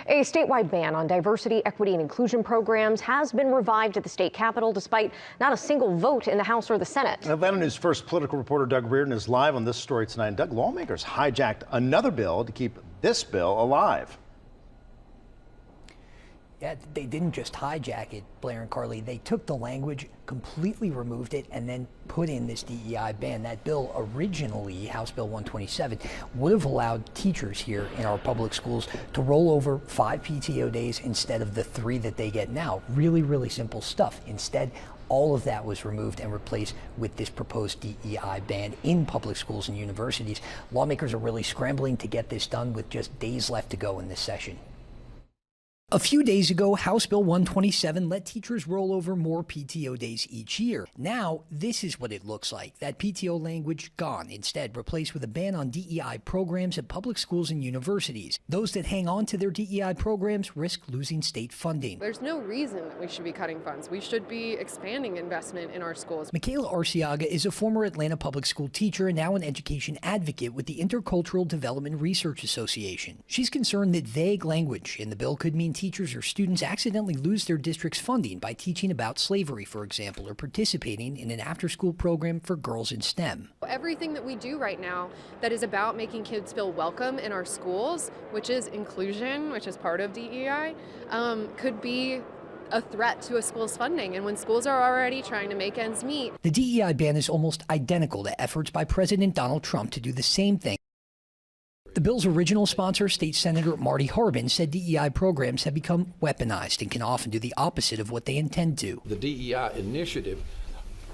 A statewide ban on diversity, equity, and inclusion programs has been revived at the state capitol despite not a single vote in the House or the Senate. Atlanta News First political reporter Doug Reardon is live on this story tonight. Doug, lawmakers hijacked another bill to keep this bill alive. Yeah, they didn't just hijack it, Blair and Carly. They took the language, completely removed it, and then put in this DEI ban. That bill originally, House Bill 127, would have allowed teachers here in our public schools to roll over 5 PTO days instead of the 3 that they get now. Really, really simple stuff. Instead, all of that was removed and replaced with this proposed DEI ban in public schools and universities. Lawmakers are really scrambling to get this done with just days left to go in this session. A few days ago, House Bill 127 let teachers roll over more PTO days each year. Now, this is what it looks like. That PTO language gone, instead replaced with a ban on DEI programs at public schools and universities. Those that hang on to their DEI programs risk losing state funding. There's no reason that we should be cutting funds. We should be expanding investment in our schools. Michaela Arciaga is a former Atlanta public school teacher and now an education advocate with the Intercultural Development Research Association. She's concerned that vague language in the bill could mean teachers or students accidentally lose their district's funding by teaching about slavery, for example, or participating in an after-school program for girls in STEM. Everything that we do right now that is about making kids feel welcome in our schools, which is inclusion, which is part of DEI, could be a threat to a school's funding. And when schools are already trying to make ends meet. The DEI ban is almost identical to efforts by President Donald Trump to do the same thing. The bill's original sponsor, State Senator Marty Harbin, said DEI programs have become weaponized and can often do the opposite of what they intend to. The DEI initiative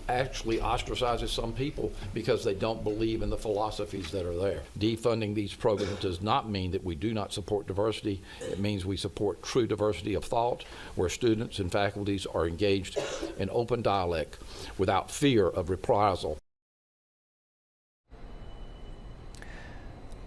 actually ostracizes some people because they don't believe in the philosophies that are there. Defunding these programs does not mean that we do not support diversity. It means we support true diversity of thought, where students and faculties are engaged in open dialogue without fear of reprisal.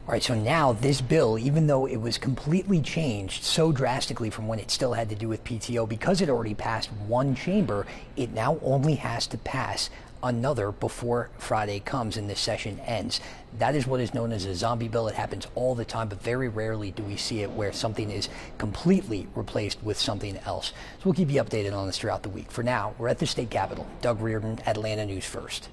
All right, so now this bill, even though it was completely changed so drastically from when it still had to do with PTO, because it already passed one chamber, it now only has to pass another before Friday comes and this session ends. That is what is known as a zombie bill. It happens all the time, but very rarely do we see it where something is completely replaced with something else. So we'll keep you updated on this throughout the week. For now, we're at the state capitol. Doug Reardon, Atlanta News First.